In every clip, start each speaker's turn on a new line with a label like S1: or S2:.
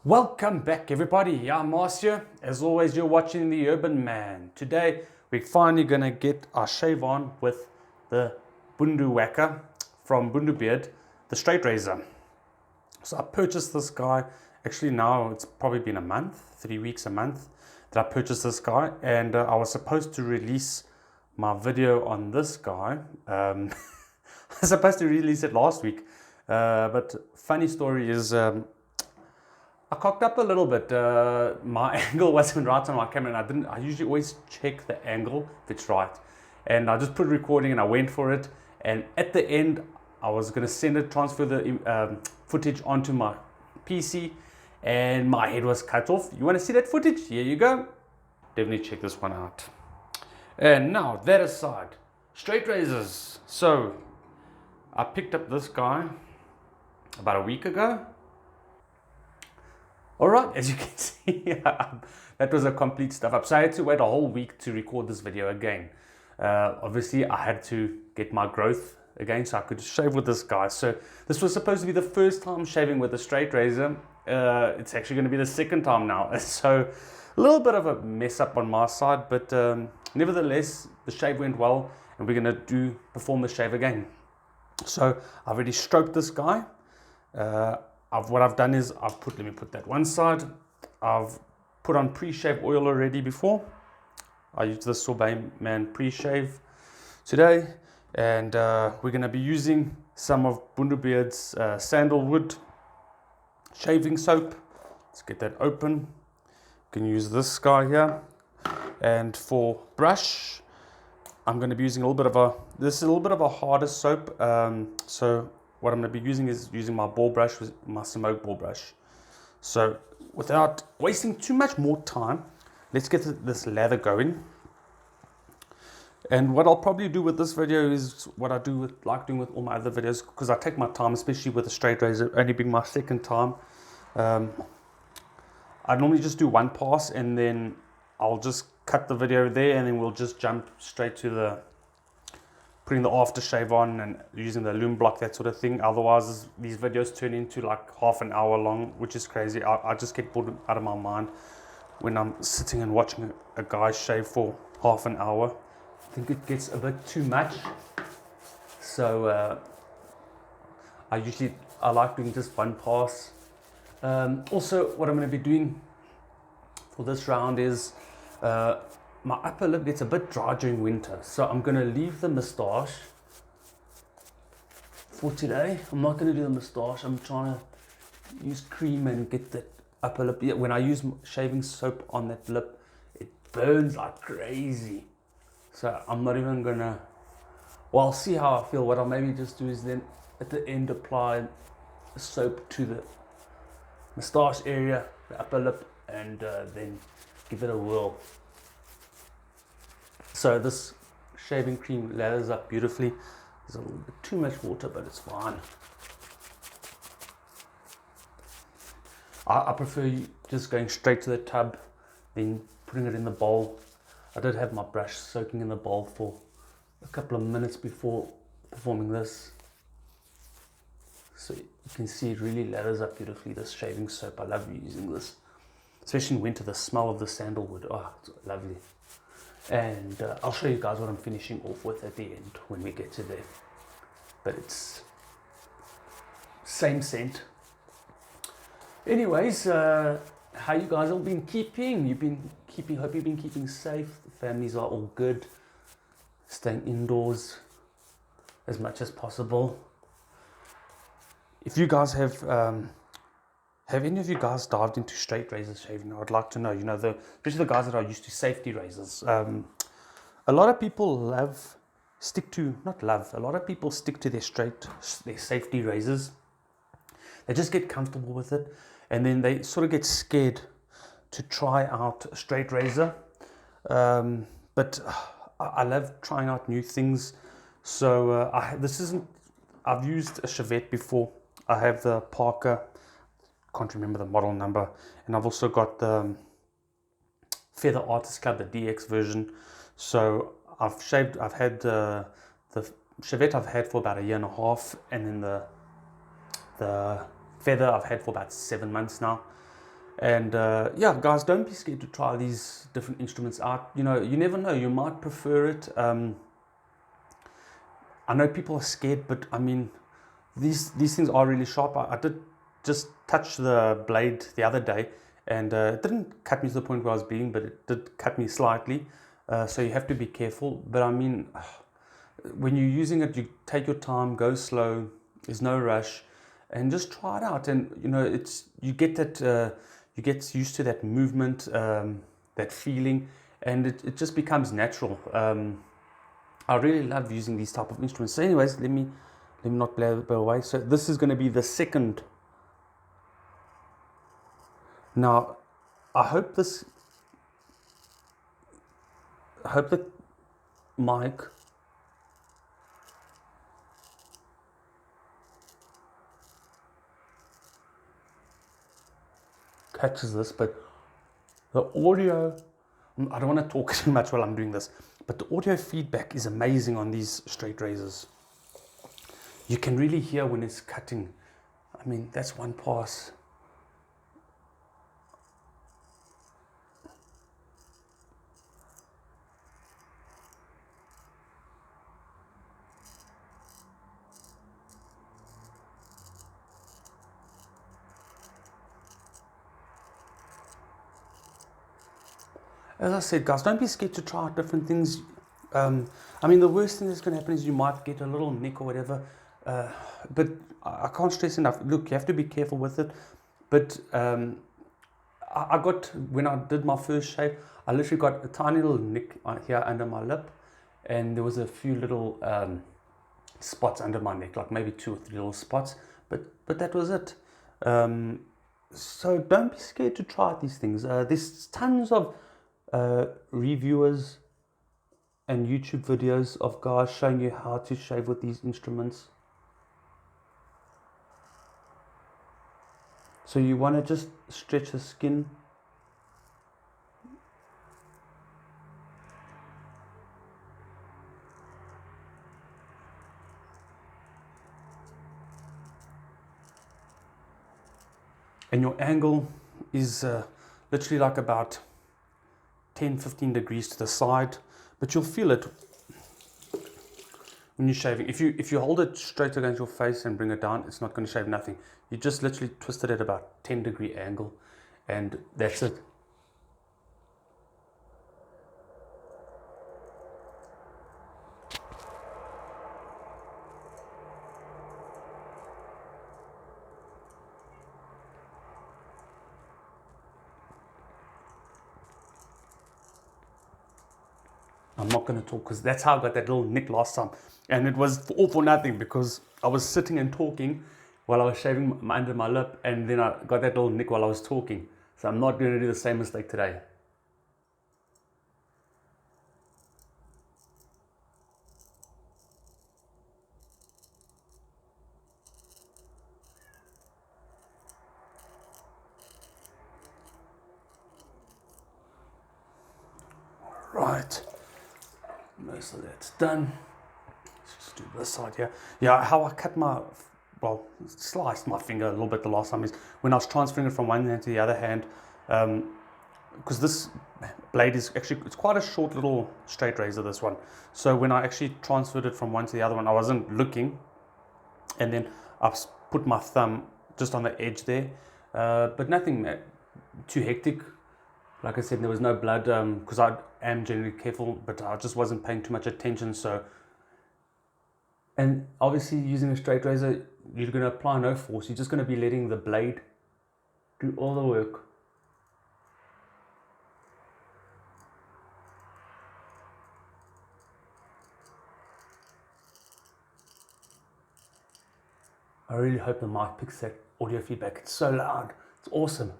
S1: Welcome back everybody, I'm Marcia. As always, you're watching The Urban Man. Today we're finally gonna get our shave on with the Bundu Wacker from Bundu Beard, the straight razor. So I purchased this guy, actually now it's probably been a month, 3 weeks, a month that I purchased this guy, and I was supposed to release my video on this guy. I was supposed to release it last week, but funny story is I cocked up a little bit. My angle wasn't right on my camera, and I usually always check the angle if it's right. And I just put recording and I went for it. And at the end, I was gonna transfer the footage onto my PC, and my head was cut off. You wanna see that footage? Here you go. Definitely check this one out. And now, that aside, straight razors. So, I picked up this guy about a week ago. Alright, as you can see, that was a complete stuff up. So I had to wait a whole week to record this video again. Obviously, I had to get my growth again so I could shave with this guy. So this was supposed to be the first time shaving with a straight razor. It's actually going to be the second time now. So a little bit of a mess up on my side, but nevertheless, the shave went well, and we're going to perform the shave again. So I've already stroked this guy. What I've done is let me put that one side. I've put on pre-shave oil already before. I used the Sorbet Man pre-shave today, and we're going to be using some of Bundu Beard's sandalwood shaving soap. Let's get that open. You can use this guy here, and for brush, I'm going to be using a little bit of a harder soap. So what I'm going to be using is my ball brush, my smoke ball brush. So without wasting too much more time, let's get this lather going. And what I'll probably do with this video is what I like doing with all my other videos, because I take my time, especially with a straight razor, only being my second time. I normally just do one pass, and then I'll just cut the video there, and then we'll just jump straight to putting the aftershave on and using the loom block, that sort of thing. Otherwise, these videos turn into like half an hour long, which is crazy. I just get bored out of my mind when I'm sitting and watching a guy shave for half an hour. I think it gets a bit too much. So I like doing just one pass. Also, what I'm going to be doing for this round is my upper lip gets a bit dry during winter, so I'm going to leave the moustache for today. I'm not going to do the moustache. I'm trying to use cream and get that upper lip. Yeah, when I use shaving soap on that lip, it burns like crazy. So I'm not even going to, I'll see how I feel. What I'll maybe just do is then at the end apply soap to the moustache area, the upper lip, and then give it a whirl. So this shaving cream lathers up beautifully. There's a little bit too much water, but it's fine. I prefer just going straight to the tub, then putting it in the bowl. I did have my brush soaking in the bowl for a couple of minutes before performing this. So you can see it really lathers up beautifully, this shaving soap. I love using this, especially in winter. The smell of the sandalwood, it's lovely. And I'll show you guys what I'm finishing off with at the end when we get to there. But it's same scent. Anyways, how you guys all been keeping? Hope you've been keeping safe. The families are all good. Staying indoors as much as possible. If you guys have any of you guys dived into straight razor shaving? I would like to know. Especially the guys that are used to safety razors. A lot of people stick to their safety razors. They just get comfortable with it, and then they sort of get scared to try out a straight razor. But I love trying out new things. So I've used a Chevette before. I have the Parker. Can't remember the model number, and I've also got the Feather Artist Club, the DX version. So I've had the Chevette I've had for about 1.5 years, and then the Feather I've had for about 7 months now. And yeah, guys, don't be scared to try these different instruments out. You know, you never know, you might prefer it. I know people are scared, but I mean, these things are really sharp. I did just touch the blade the other day, and it didn't cut me to the point where I was bleeding, but it did cut me slightly. So you have to be careful. But I mean, when you're using it, you take your time, go slow. There's no rush, and just try it out. And you know, it's you get that you get used to that movement, that feeling, and it just becomes natural. I really love using these type of instruments. So, anyways, let me not blabber away. So this is going to be the second. Now, I hope the mic catches this, but the audio, I don't want to talk too much while I'm doing this, but the audio feedback is amazing on these straight razors. You can really hear when it's cutting. I mean, that's one pass. As I said, guys, don't be scared to try out different things. I mean, the worst thing that's going to happen is you might get a little nick or whatever. But I can't stress enough. Look, you have to be careful with it. But I got, when I did my first shave, I literally got a tiny little nick here under my lip. And there was a few little spots under my neck, like maybe 2 or 3 little spots. But that was it. So don't be scared to try out these things. There's tons of reviewers and YouTube videos of guys showing you how to shave with these instruments. So you want to just stretch the skin. And your angle is literally like about 10-15 degrees to the side, but you'll feel it when you're shaving. If you hold it straight against your face and bring it down, it's not going to shave nothing. You just literally twist it at about 10-degree angle, and that's it. I'm not going to talk because that's how I got that little nick last time. And it was all for nothing because I was sitting and talking while I was shaving under my lip, and then I got that little nick while I was talking. So I'm not going to do the same mistake today. Right. Most of that's done. Let's just do this side here. Yeah, how I cut my, well, sliced my finger a little bit the last time is when I was transferring it from one hand to the other hand, because this blade is actually, it's quite a short little straight razor, this one. So when I actually transferred it from one to the other one, I wasn't looking, and then I put my thumb just on the edge there, but nothing too hectic. Like I said, there was no blood because I am generally careful, but I just wasn't paying too much attention. So, and obviously using a straight razor, you're going to apply no force. You're just going to be letting the blade do all the work. I really hope the mic picks that audio feedback. It's so loud. It's awesome.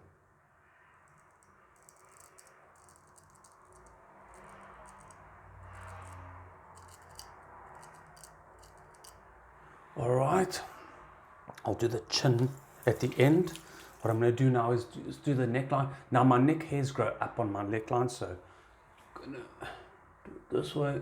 S1: All right, I'll do the chin at the end. What I'm going to do now is do the neckline. Now my neck hairs grow up on my neckline, so I'm going to do it this way.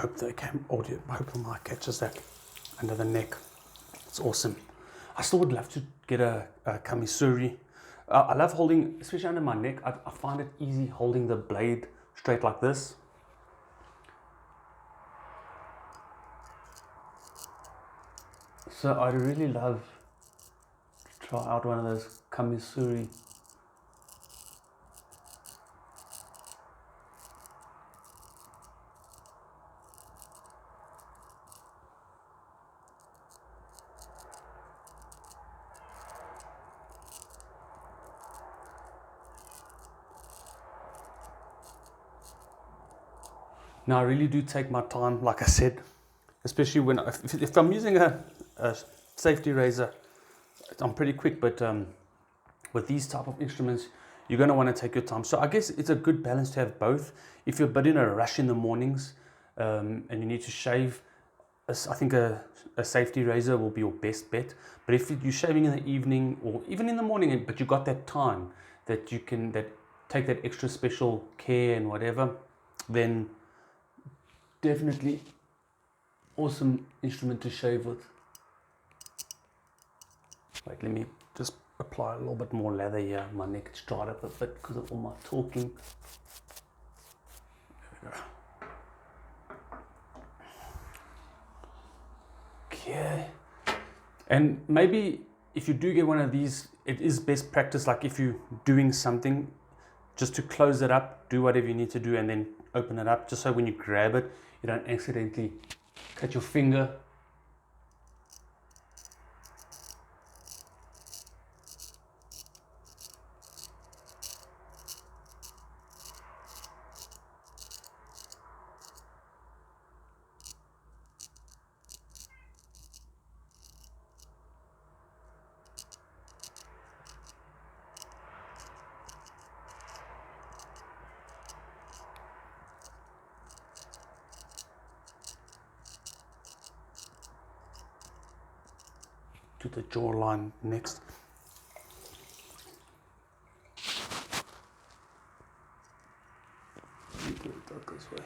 S1: hope the audio, I hope the mic catches that under the neck. It's awesome. I still would love to get a Kamisuri. I love holding, especially under my neck. I find it easy holding the blade straight like this. So I'd really love to try out one of those Kamisuri. Now I really do take my time, like I said, especially when if I'm using a safety razor, I'm pretty quick, but with these type of instruments, you're going to want to take your time. So I guess it's a good balance to have both. If you're but in a rush in the mornings and you need to shave, I think a safety razor will be your best bet. But if you're shaving in the evening or even in the morning, but you got that time that you can take that extra special care and whatever, then definitely awesome instrument to shave with. Wait, let me just apply a little bit more lather here. My neck is dried up a bit because of all my talking. There we go. Okay. And maybe if you do get one of these, it is best practice, like if you're doing something, just to close it up, do whatever you need to do, and then open it up, just so when you grab it, you don't accidentally cut your finger. To the jawline next. Put it this way.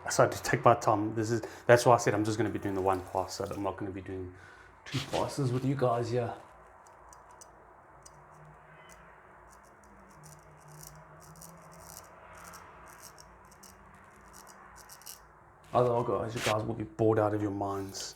S1: So to take my time, that's why I said I'm just going to be doing the one pass, so I'm not going to be doing two passes with you guys here. Otherwise, you guys will be bored out of your minds.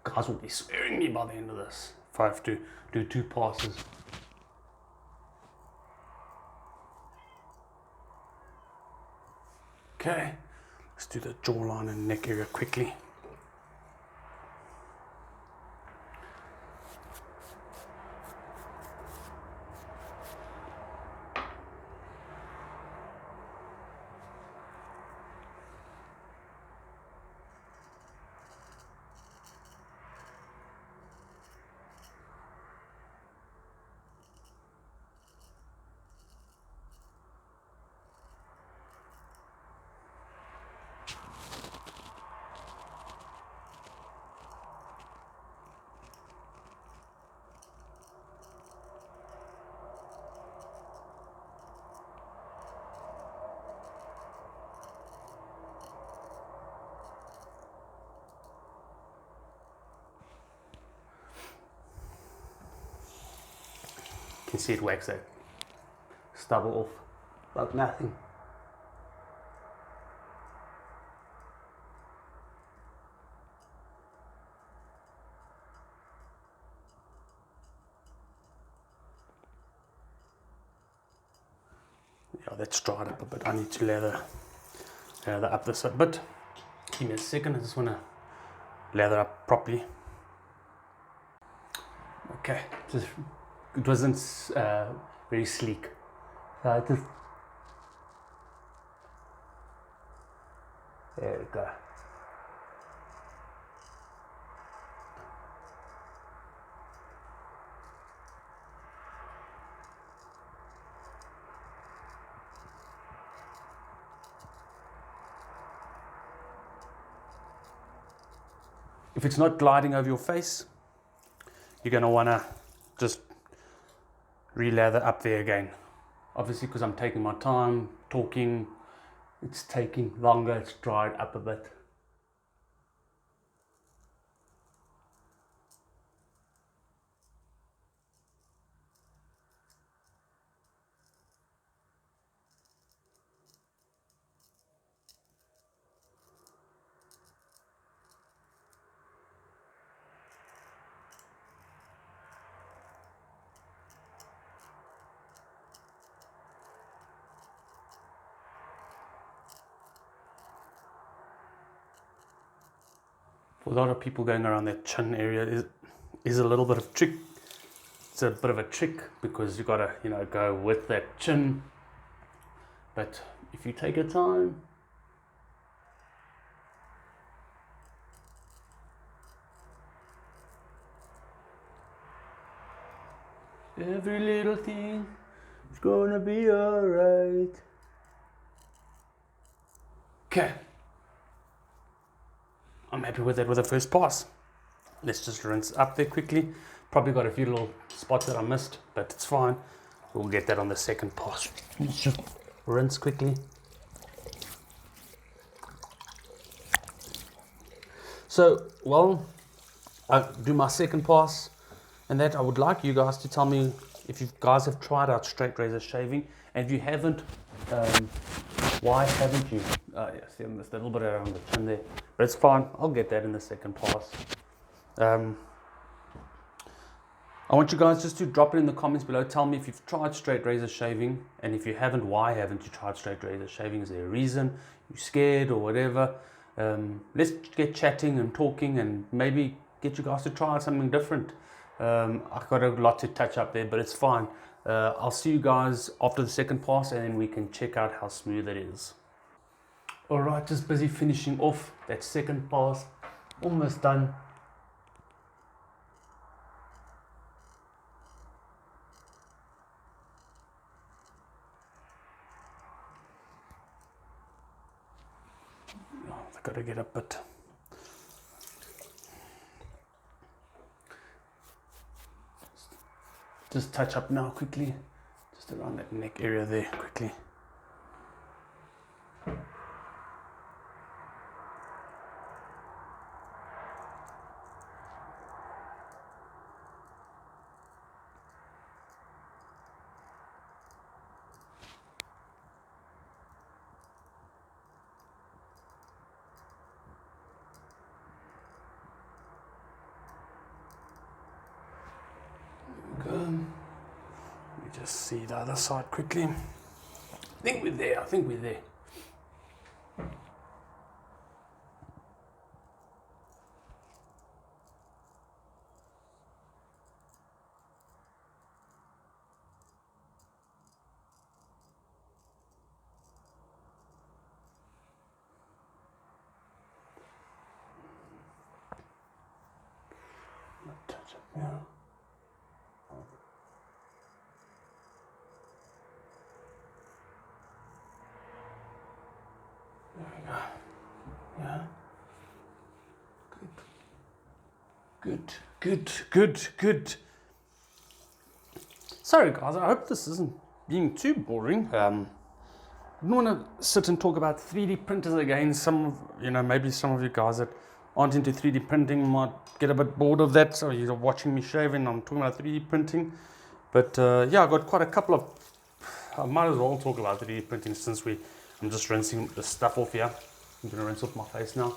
S1: Guys will be swearing me by the end of this if I have to do two passes. Okay, let's do the jawline and neck area quickly. You can see it wax that stubble off like nothing. Yeah, that's dried up a bit. I need to lather up this a bit. Give me a second, I just want to lather up properly. Okay, it wasn't very sleek. There we go. If it's not gliding over your face, you're going to want to just re-lather up there again. Obviously, because I'm taking my time talking, it's taking longer, it's dried up a bit. For a lot of people going around that chin area is a little bit of trick. It's a bit of a trick because you gotta, go with that chin. But if you take your time, every little thing is gonna be alright. Okay. I'm happy with that with the first pass. Let's just rinse up there quickly. Probably got a few little spots that I missed, but it's fine. We'll get that on the second pass. Let's just rinse quickly. So, while I do my second pass, and that I would like you guys to tell me if you guys have tried out straight razor shaving, and if you haven't, why haven't you? Yeah, see, I missed a little bit around the chin there, but it's fine. I'll get that in the second pass. I want you guys just to drop it in the comments below. Tell me if you've tried straight razor shaving, and if you haven't, why haven't you tried straight razor shaving? Is there a reason? You're scared or whatever? Let's get chatting and talking, and maybe get you guys to try something different. I've got a lot to touch up there, but it's fine. I'll see you guys after the second pass, and then we can check out how smooth it is. Alright, just busy finishing off that second pass. Almost done. I've got to get a bit. Just touch up now quickly, just around that neck area there quickly. Let me just see the other side quickly. I think we're there. Touch up now. There we go. Yeah. Good. Sorry guys, I hope this isn't being too boring. I don't want to sit and talk about 3D printers again. Maybe some of you guys that aren't into 3D printing might get a bit bored of that. So you're watching me shaving, I'm talking about 3D printing. But yeah, I got quite a couple of. I might as well talk about 3D printing since I'm just rinsing the stuff off here. I'm going to rinse off my face now.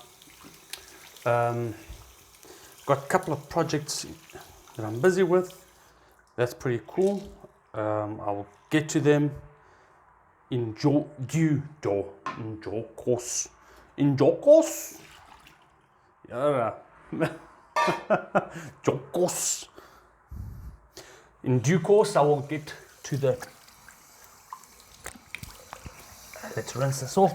S1: Got a couple of projects that I'm busy with. That's pretty cool. I will get to them in due course. Yeah. Jokos. In due course, I will get to the. Let's rinse this off.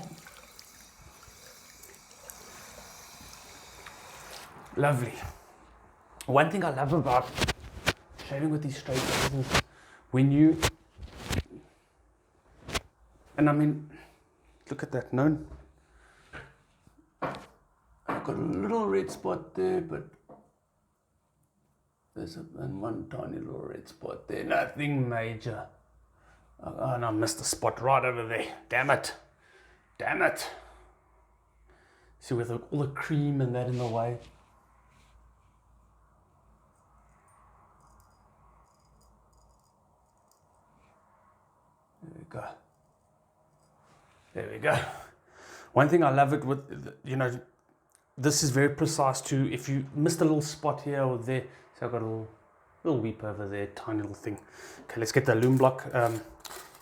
S1: Lovely. One thing I love about shaving with these straight razors is when you, and I mean, look at that, no? I've got a little red spot there, but there's one tiny little red spot there, nothing major. Oh, and I missed the spot right over there. Damn it. Damn it. See, with all the cream and that in the way. There we go. There we go. One thing I love it with, you know, this is very precise too. If you missed a little spot here or there, so I've got a little weep over there, tiny little thing. Okay, let's get the loom block.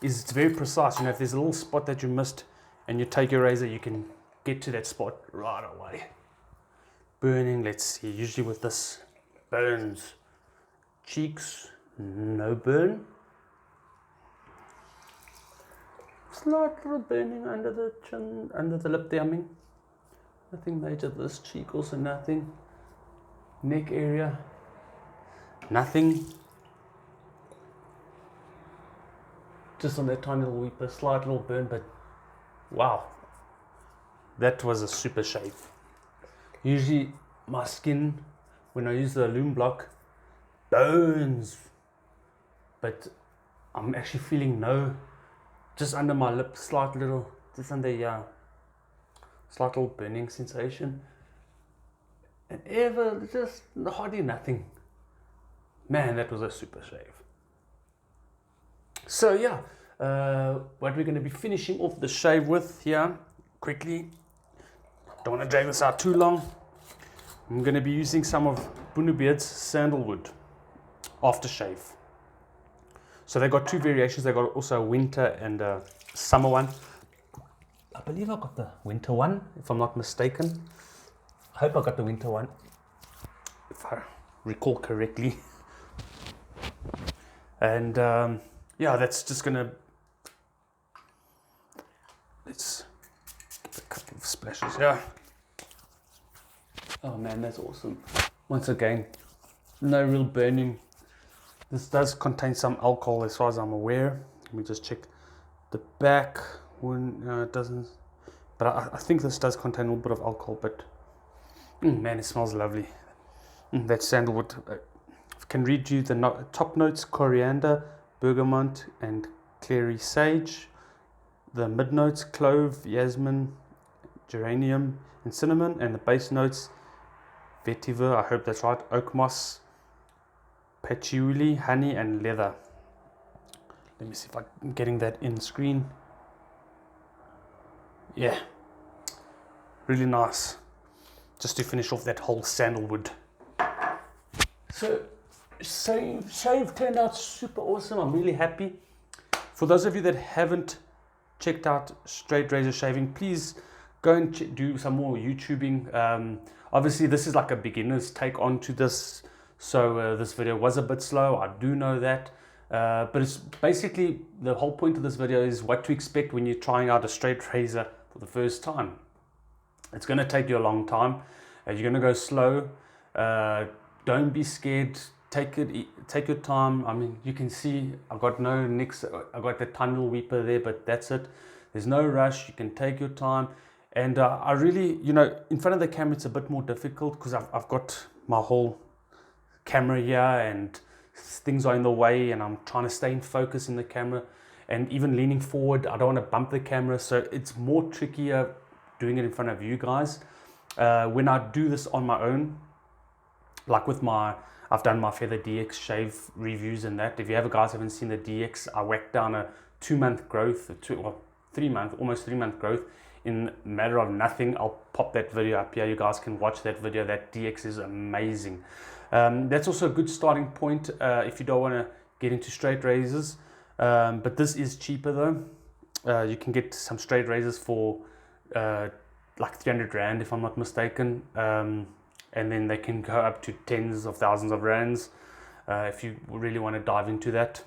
S1: It's very precise. You know, if there's a little spot that you missed and you take your razor, you can get to that spot right away. Burning, let's see, usually with this, burns. Cheeks, no burn. Slight little burning under the chin, under the lip there, I mean. Nothing major. This cheek also nothing. Neck area, nothing. Just on that tiny little weeper, slight little burn, but wow, that was a super shave. Usually my skin, when I use the loom block, burns, but I'm actually feeling no, just under my lip, slight little, just under, yeah, slight little burning sensation. And ever, just hardly nothing. Man, that was a super shave. So yeah, what we're going to be finishing off the shave with here, quickly, don't want to drag this out too long. I'm going to be using some of Booniebeard's sandalwood aftershave. So they got two variations. They got also a winter and a summer one. I believe I got the winter one, if I'm not mistaken. I hope I got the winter one, if I recall correctly. And yeah, that's just gonna, let's get a couple of splashes here. Oh man, that's awesome. Once again, no real burning. This does contain some alcohol as far as I'm aware. Let me just check the back. It doesn't, but I think this does contain a little bit of alcohol, but man, it smells lovely. That sandalwood. I can read you the top notes: coriander, bergamot, and clary sage. The mid notes: clove, jasmine, geranium, and cinnamon. And the base notes: vetiver, I hope that's right, oak moss, patchouli, honey, and leather. Let me see if I'm getting that in screen. Yeah, really nice. Just to finish off that whole sandalwood. So, shave turned out super awesome. I'm really happy. For those of you that haven't checked out straight razor shaving, please go and do some more YouTubing. Obviously, this is like a beginner's take onto this, so this video was a bit slow. I do know that. But it's basically, the whole point of this video is what to expect when you're trying out a straight razor for the first time. It's going to take you a long time. You're going to go slow. Don't be scared. Take your time. I mean, you can see I've got no nicks. I've got the tiny little weeper there, but that's it. There's no rush. You can take your time. And I really, you know, in front of the camera, it's a bit more difficult because I've got my whole camera here and things are in the way, and I'm trying to stay in focus in the camera, and even leaning forward, I don't want to bump the camera, so it's more trickier doing it in front of you guys. When I do this on my own, like with I've done my Feather DX shave reviews and that. If you guys haven't seen the DX, I whacked down a 2-month growth, almost 3-month growth in a matter of nothing. I'll pop that video up here. You guys can watch that video. That DX is amazing. That's also a good starting point if you don't want to get into straight razors. But this is cheaper though. You can get some straight razors for like 300 Rand if I'm not mistaken. and then they can go up to tens of thousands of rands if you really want to dive into that.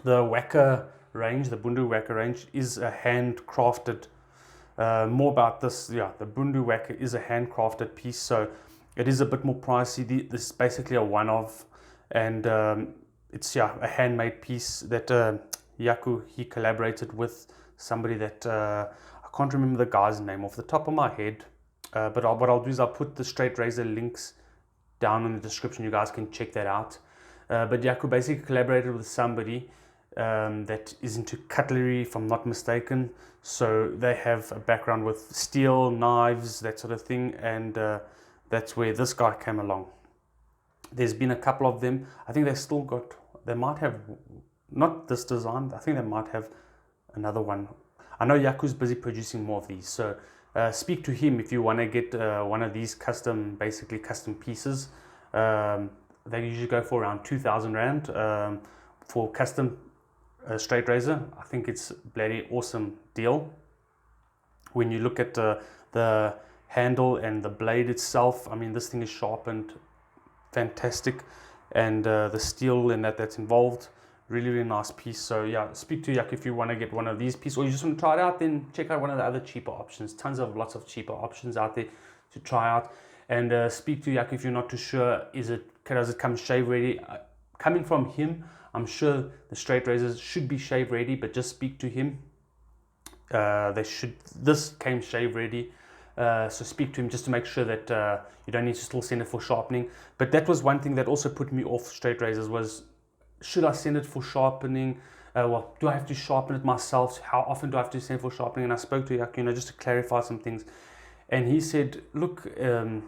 S1: The Wacker range, the Bundu Wacker range, is a handcrafted. More about this, yeah, the Bundu Wacker is a handcrafted piece, so it is a bit more pricey. This is basically a one-off, and it's a handmade piece that Yaku, he collaborated with somebody that I can't remember the guy's name off the top of my head, but what I'll do is I'll put the straight razor links down in the description. You guys can check that out. But Yaku basically collaborated with somebody that is into cutlery, if I'm not mistaken. So they have a background with steel, knives, that sort of thing, and that's where this guy came along. There's been a couple of them. I think they might have, not this design, I think they might have another one. I know Yaku's busy producing more of these, so speak to him if you want to get one of these custom pieces. They usually go for around 2,000 Rand for custom straight razor. I think it's a bloody awesome deal. When you look at the handle and the blade itself, I mean, this thing is sharpened fantastic, and the steel and that's involved, really nice piece. So yeah, speak to Yak if you want to get one of these pieces, or you just want to try it out. Then check out one of the other cheaper options. Lots of cheaper options out there to try out. And speak to Yak if you're not too sure, does it come shave ready? Coming from him, I'm sure the straight razors should be shave ready, but just speak to him. This came shave ready, so speak to him just to make sure that you don't need to still send it for sharpening. But that was one thing that also put me off straight razors, was should I send it for sharpening? Well, do I have to sharpen it myself? How often do I have to send for sharpening? And I spoke to Yak, just to clarify some things, and he said, look,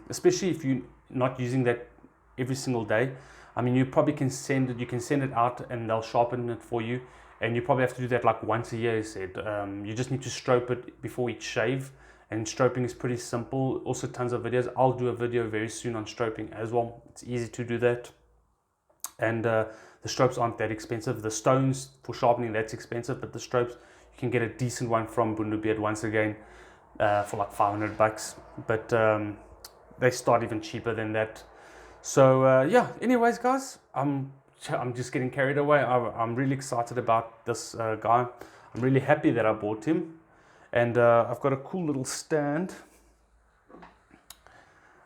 S1: especially if you're not using that every single day, I mean, you probably can send it out and they'll sharpen it for you, and you probably have to do that like once a year, he said. You just need to stroke it before each shave, and stroping is pretty simple. Also tons of videos. I'll do a video very soon on stroping as well. It's easy to do that, and the strokes aren't that expensive. The stones for sharpening, that's expensive, but the strokes, you can get a decent one from Bundu Beard once again for like 500 bucks, but they start even cheaper than that. So yeah, anyways guys, I'm just getting carried away. I'm really excited about this guy. I'm really happy that I bought him, and I've got a cool little stand.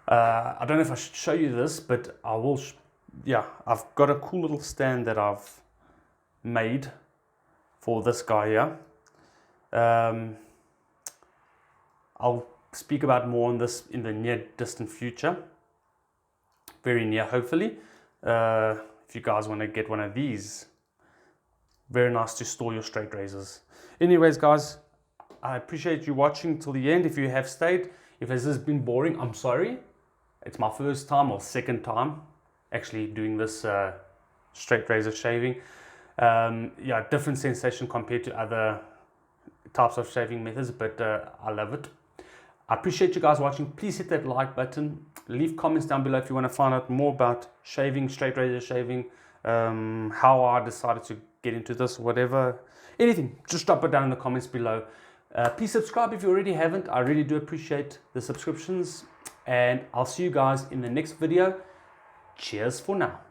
S1: I don't know if I should show you this, but I will. I've got a cool little stand that I've made for this guy here. I'll speak about more on this in the near distant future. Very near, hopefully. If you guys want to get one of these, very nice to store your straight razors. Anyways guys, I appreciate you watching till the end. If you have stayed, if this has been boring, I'm sorry. It's my first time or second time actually doing this straight razor shaving. Different sensation compared to other types of shaving methods, but I love it. I appreciate you guys watching. Please hit that like button. Leave comments down below if you want to find out more about shaving, straight razor shaving, how I decided to get into this, whatever, anything. Just drop it down in the comments below. Please subscribe if you already haven't. I really do appreciate the subscriptions, and I'll see you guys in the next video. Cheers for now.